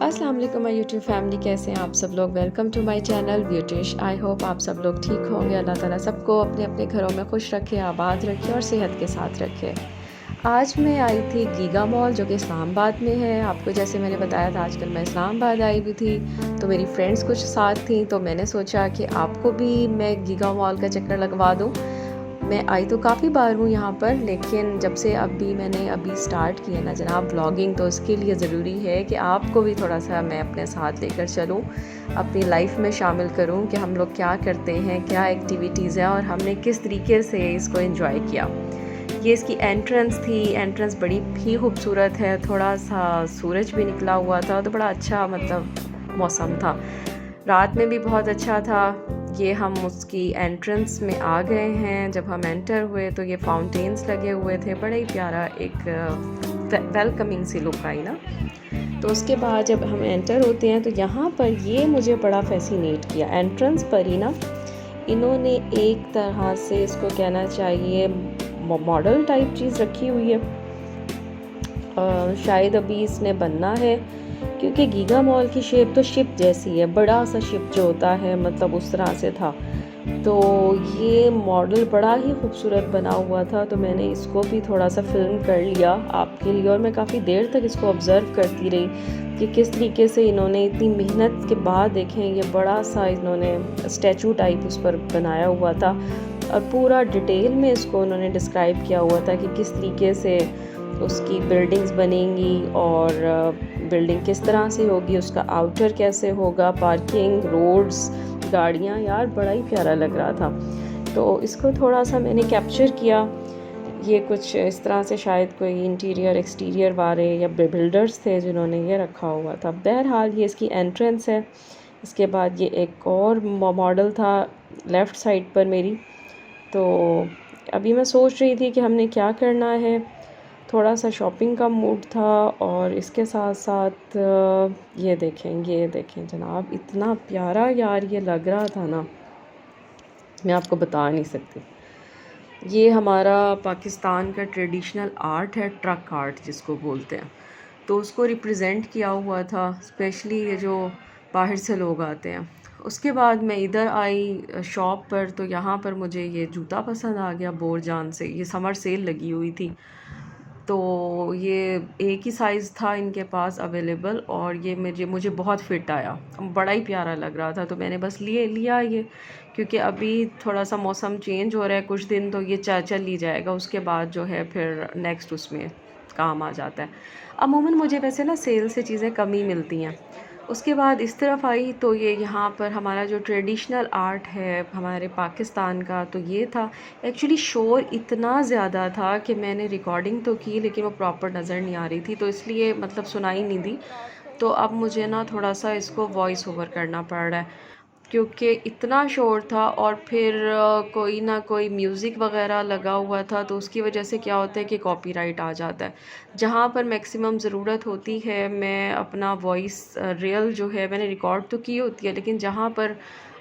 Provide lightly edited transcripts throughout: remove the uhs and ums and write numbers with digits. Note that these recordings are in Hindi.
अस्सलाम वालेकुम माय यूट्यूब फैमिली, कैसे हैं आप सब लोग। Welcome to my channel Beautish. I hope आप सब लोग ठीक होंगे। अल्लाह ताला सबको अपने अपने घरों में खुश रखे, आबाद रखे और सेहत के साथ रखे। आज मैं आई थी गीगा मॉल, जो कि इस्लामाबाद में है। आपको जैसे मैंने बताया था, आजकल मैं इस्लामाबाद आई हुई थी, तो मेरी फ्रेंड्स कुछ साथ थी, तो मैंने सोचा कि आपको भी मैं गीगा मॉल का चक्कर लगवा दूँ। मैं आई तो काफ़ी बार हूँ यहाँ पर, लेकिन जब से मैंने अभी स्टार्ट किया ना जनाब ब्लॉगिंग, तो उसके लिए ज़रूरी है कि आपको भी थोड़ा सा मैं अपने साथ लेकर चलूँ, अपनी लाइफ में शामिल करूँ कि हम लोग क्या करते हैं, क्या एक्टिविटीज़ हैं और हमने किस तरीके से इसको एंजॉय किया। ये इसकी एंट्रेंस थी। एंट्रेंस बड़ी ही खूबसूरत है। थोड़ा सा सूरज भी निकला हुआ था, तो बड़ा अच्छा मतलब मौसम था। रात में भी बहुत अच्छा था। ये हम उसकी एंट्रेंस में आ गए हैं। जब हम एंटर हुए तो ये फाउंटेन्स लगे हुए थे। बड़ा ही प्यारा एक वेलकमिंग सी लुक आई ना। तो उसके बाद जब हम एंटर होते हैं तो यहाँ पर ये मुझे बड़ा फैसिनेट किया। एंट्रेंस पर ही ना इन्होंने एक तरह से इसको कहना चाहिए मॉडल टाइप चीज़ रखी हुई है। शायद अभी इसने बनना है, क्योंकि गीगा मॉल की शेप तो शिप जैसी है, बड़ा सा शिप जो होता है, मतलब उस तरह से था। तो ये मॉडल बड़ा ही खूबसूरत बना हुआ था, तो मैंने इसको भी थोड़ा सा फिल्म कर लिया आपके लिए। और मैं काफ़ी देर तक इसको ऑब्ज़र्व करती रही कि किस तरीके से इन्होंने इतनी मेहनत के बाद देखें, ये बड़ा सा इन्होंने स्टैचू टाइप उस पर बनाया हुआ था और पूरा डिटेल में इसको उन्होंने डिस्क्राइब किया हुआ था कि किस तरीके से उसकी बिल्डिंग्स बनेंगी और बिल्डिंग किस तरह से होगी, उसका आउटर कैसे होगा, पार्किंग, रोड्स, गाड़ियाँ। यार बड़ा ही प्यारा लग रहा था, तो इसको थोड़ा सा मैंने कैप्चर किया। ये कुछ इस तरह से शायद कोई इंटीरियर एक्सटीरियर वाले या बिल्डर्स थे जिन्होंने ये रखा हुआ था। बहरहाल ये इसकी एंट्रेंस है। इसके बाद ये एक और मॉडल था लेफ़्ट साइड पर मेरी। तो अभी मैं सोच रही थी कि हमने क्या करना है। थोड़ा सा शॉपिंग का मूड था और इसके साथ साथ ये देखें जनाब, इतना प्यारा यार ये लग रहा था ना, मैं आपको बता नहीं सकती। ये हमारा पाकिस्तान का ट्रेडिशनल आर्ट है, ट्रक आर्ट जिसको बोलते हैं। तो उसको रिप्रेजेंट किया हुआ था, स्पेशली ये जो बाहर से लोग आते हैं। उसके बाद मैं इधर आई शॉप पर, तो यहाँ पर मुझे ये जूता पसंद आ गया बोरजान से। ये समर सेल लगी हुई थी, तो ये एक ही साइज़ था इनके पास अवेलेबल और ये मुझे बहुत फ़िट आया, बड़ा ही प्यारा लग रहा था। तो मैंने बस लिया ये, क्योंकि अभी थोड़ा सा मौसम चेंज हो रहा है कुछ दिन, तो ये चल ही जाएगा। उसके बाद जो है फिर नेक्स्ट उसमें काम आ जाता है। अमूमन मुझे वैसे ना सेल से चीज़ें कम ही मिलती हैं। उसके बाद इस तरफ आई तो ये यहाँ पर हमारा जो ट्रेडिशनल आर्ट है हमारे पाकिस्तान का, तो ये था। एक्चुअली शोर इतना ज़्यादा था कि मैंने रिकॉर्डिंग तो की, लेकिन वो प्रॉपर नज़र नहीं आ रही थी, तो इसलिए मतलब सुनाई नहीं दी। तो अब मुझे ना थोड़ा सा इसको वॉइस ओवर करना पड़ रहा है, क्योंकि इतना शोर था। और फिर कोई ना कोई म्यूज़िक वगैरह लगा हुआ था, तो उसकी वजह से क्या होता है कि कॉपीराइट आ जाता है। जहाँ पर मैक्सिमम ज़रूरत होती है, मैं अपना वॉइस रियल जो है मैंने रिकॉर्ड तो की होती है, लेकिन जहाँ पर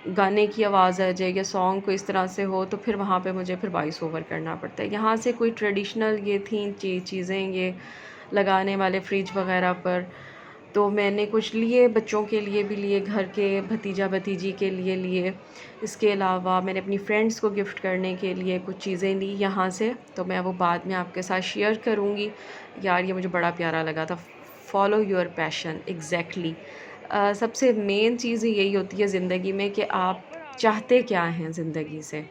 गाने की आवाज़ आ जाए या सॉन्ग को इस तरह से हो, तो फिर वहाँ पे मुझे फिर वॉइस ओवर करना पड़ता है। यहाँ से कोई ट्रेडिशनल ये थी चीज़ें, ये लगाने वाले फ्रिज वगैरह पर, तो मैंने कुछ लिए, बच्चों के लिए भी लिए, घर के भतीजा भतीजी के लिए लिए। इसके अलावा मैंने अपनी फ्रेंड्स को गिफ्ट करने के लिए कुछ चीज़ें ली यहाँ से, तो मैं वो बाद में आपके साथ शेयर करूँगी। यार ये मुझे बड़ा प्यारा लगा था। Follow your passion, exactly. सबसे मेन चीज़ यही होती है ज़िंदगी में कि आप चाहते क्या हैं ज़िंदगी से,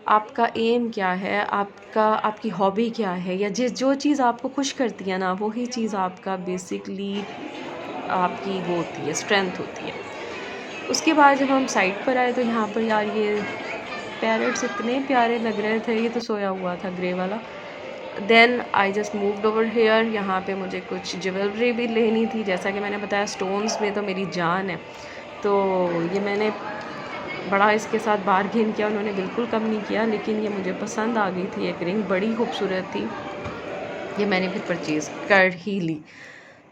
आपका एम क्या है, आपकी हॉबी क्या है, या जो चीज़ आपको खुश करती है ना, वही चीज़ आपका बेसिकली आपकी वो होती है, स्ट्रेंथ होती है। उसके बाद जब हम साइड पर आए तो यहाँ पर यार ये पैरट्स इतने प्यारे लग रहे थे। ये तो सोया हुआ था ग्रे वाला। Then I just moved over here. यहाँ पे मुझे कुछ ज्वेलरी भी लेनी थी। जैसा कि मैंने बताया, स्टोन्स में तो मेरी जान है, तो ये मैंने बड़ा इसके साथ बार्गेन किया, उन्होंने बिल्कुल कम नहीं किया, लेकिन ये मुझे पसंद आ गई थी। एक रिंग बड़ी खूबसूरत थी, ये मैंने फिर परचेज़ कर ही ली।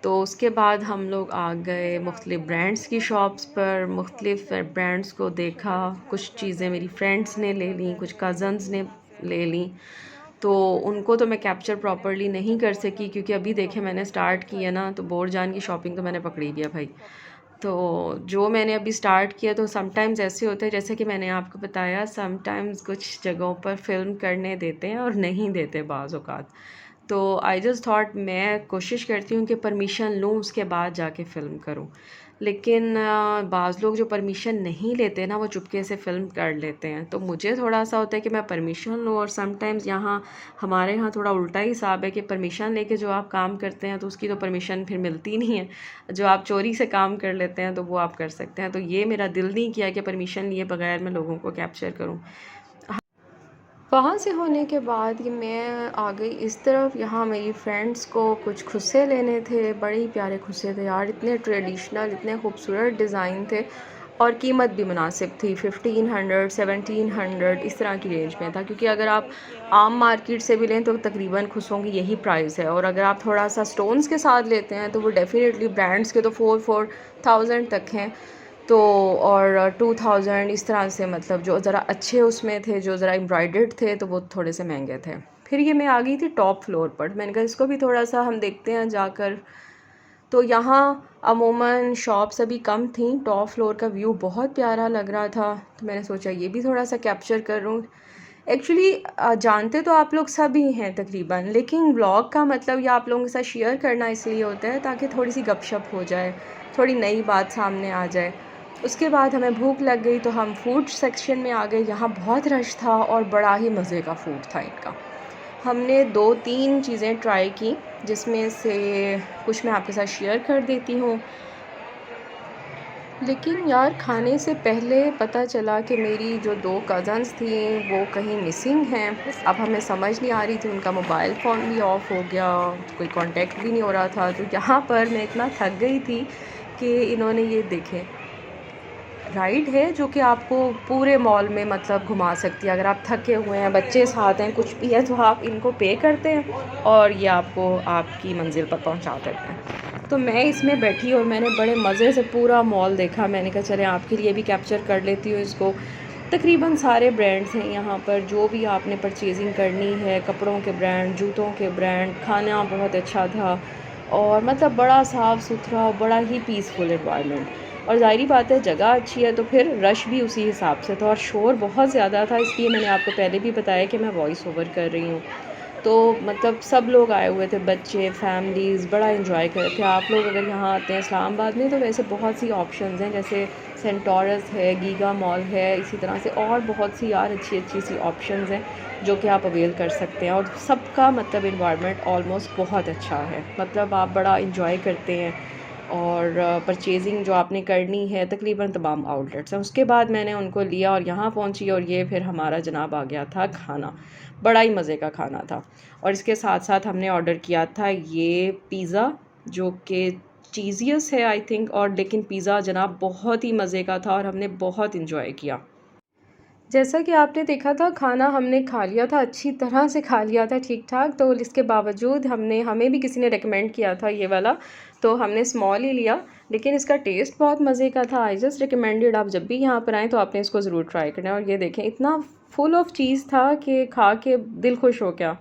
तो उसके बाद हम लोग आ गए मुख्तलिफ़ ब्रांड्स की शॉप्स पर, मुख्तलिफ़ ब्रांड्स को देखा। कुछ चीज़ें मेरी फ्रेंड्स ने ले लीं, कुछ कज़न्स ने ले लीं। तो उनको तो मैं कैप्चर प्रॉपरली नहीं कर सकी, क्योंकि अभी देखें मैंने स्टार्ट किया ना, तो बोरजान की शॉपिंग तो मैंने पकड़ी लिया भाई। तो जो मैंने अभी स्टार्ट किया, तो समटाइम्स ऐसे होते हैं, जैसे कि मैंने आपको बताया, समटाइम्स कुछ जगहों पर फ़िल्म करने देते हैं और नहीं देते बाज़ औक़ात। तो आई जस्ट थॉट मैं कोशिश करती हूँ कि परमिशन लूँ, उसके बाद जाके फ़िल्म करूँ। लेकिन बाज़ लोग जो परमिशन नहीं लेते ना, वो चुपके से फ़िल्म कर लेते हैं। तो मुझे थोड़ा-सा होता है कि मैं परमिशन लूँ, और समटाइम्स यहाँ हमारे यहाँ थोड़ा उल्टा ही हिसाब है कि परमिशन लेके जो आप काम करते हैं, तो उसकी तो परमिशन फिर मिलती नहीं है। जो आप चोरी से काम कर लेते हैं, तो वो आप कर सकते हैं। तो ये मेरा दिल नहीं किया कि परमिशन लिए बगैर मैं लोगों को कैप्चर करूँ। वहाँ से होने के बाद कि मैं आ गई इस तरफ, यहाँ मेरी फ्रेंड्स को कुछ खुस्से लेने थे। बड़े ही प्यारे खुस्से थे यार, इतने ट्रेडिशनल, इतने खूबसूरत डिज़ाइन थे, और कीमत भी मुनासिब थी। 1500 1700 इस तरह की रेंज में था, क्योंकि अगर आप आम मार्केट से भी लें तो तकरीबन खुस्सों की यही प्राइस है, और अगर आप थोड़ा सा स्टोन्स के साथ लेते हैं तो वो डेफिनेटली ब्रांड्स के तो 4000 तक हैं। तो और 2000 इस तरह से, मतलब जो ज़रा अच्छे उसमें थे, जो ज़रा एम्ब्रॉयडर्ड थे, तो वो थोड़े से महंगे थे। फिर ये मैं आ गई थी टॉप फ्लोर पर, मैंने कहा इसको भी थोड़ा सा हम देखते हैं जाकर। तो यहाँ अमूमन शॉप्स अभी कम थी, टॉप फ्लोर का व्यू बहुत प्यारा लग रहा था, तो मैंने सोचा ये भी थोड़ा सा कैप्चर करूँ। एक्चुअली जानते तो आप लोग सब ही हैं तकरीबन, लेकिन ब्लॉग का मतलब ये आप लोगों के साथ शेयर करना इसलिए होता है ताकि थोड़ी सी गपशप हो जाए, थोड़ी नई बात सामने आ जाए। उसके बाद हमें भूख लग गई, तो हम फूड सेक्शन में आ गए। यहाँ बहुत रश था और बड़ा ही मज़े का फूड था इनका। हमने 2-3 चीज़ें ट्राई की, जिसमें से कुछ मैं आपके साथ शेयर कर देती हूँ। लेकिन यार खाने से पहले पता चला कि मेरी जो 2 कज़न्स थी वो कहीं मिसिंग हैं। अब हमें समझ नहीं आ रही थी, उनका मोबाइल फ़ोन भी ऑफ़ हो गया, कोई कांटेक्ट भी नहीं हो रहा था। तो यहाँ पर मैं इतना थक गई थी कि इन्होंने ये देखें, राइड है जो कि आपको पूरे मॉल में मतलब घुमा सकती है। अगर आप थके हुए हैं, बच्चे साथ हैं, कुछ भी है, तो आप इनको पे करते हैं और ये आपको आपकी मंज़िल पर पहुंचा देते हैं। तो मैं इसमें बैठी और मैंने बड़े मज़े से पूरा मॉल देखा। मैंने कहा चलें आपके लिए भी कैप्चर कर लेती हूँ इसको। तकरीबन सारे ब्रांड्स हैं यहाँ पर, जो भी आपने परचेजिंग करनी है, कपड़ों के ब्रांड, जूतों के ब्रांड। खाना बहुत अच्छा था, और मतलब बड़ा साफ़ सुथरा और बड़ा ही पीसफुल एनवायरनमेंट। और ज़ाहिरी बात है जगह अच्छी है तो फिर रश भी उसी हिसाब से था, और शोर बहुत ज़्यादा था, इसलिए मैंने आपको पहले भी बताया कि मैं वॉइस ओवर कर रही हूँ। तो मतलब सब लोग आए हुए थे, बच्चे, फैमिलीज़, बड़ा एंजॉय कर रहे थे। आप लोग अगर यहाँ आते हैं इस्लामाबाद में, तो वैसे बहुत सी ऑप्शंस हैं, जैसे सेंटोरस है, गीगा मॉल है, इसी तरह से और बहुत सी यार अच्छी सी ऑप्शंस हैं जो कि आप अवेल कर सकते हैं। और सबका मतलब इन्वायरमेंट ऑलमोस्ट बहुत अच्छा है, मतलब आप बड़ा इंजॉय करते हैं। और परचेजिंग जो आपने करनी है तकरीबन तमाम आउटलेट्स हैं। उसके बाद मैंने उनको लिया और यहाँ पहुँची, और ये फिर हमारा जनाब आ गया था खाना। बड़ा ही मज़े का खाना था, और इसके साथ साथ हमने ऑर्डर किया था ये पिज़्ज़ा, जो कि चीज़ियस है आई थिंक, और लेकिन पिज़्ज़ा जनाब बहुत ही मज़े का था और हमने बहुत इंजॉय किया। जैसा कि आपने देखा था, खाना हमने खा लिया था, अच्छी तरह से खा लिया था, ठीक-ठाक। तो इसके बावजूद हमें भी किसी ने रिकमेंड किया था ये वाला, तो हमने स्मॉल ही लिया, लेकिन इसका टेस्ट बहुत मज़े का था। आई जस्ट रिकमेंडेड, आप जब भी यहाँ पर आएँ तो आपने इसको ज़रूर ट्राई करना है। और ये देखें, इतना फुल ऑफ चीज़ था कि खा के दिल खुश हो गया।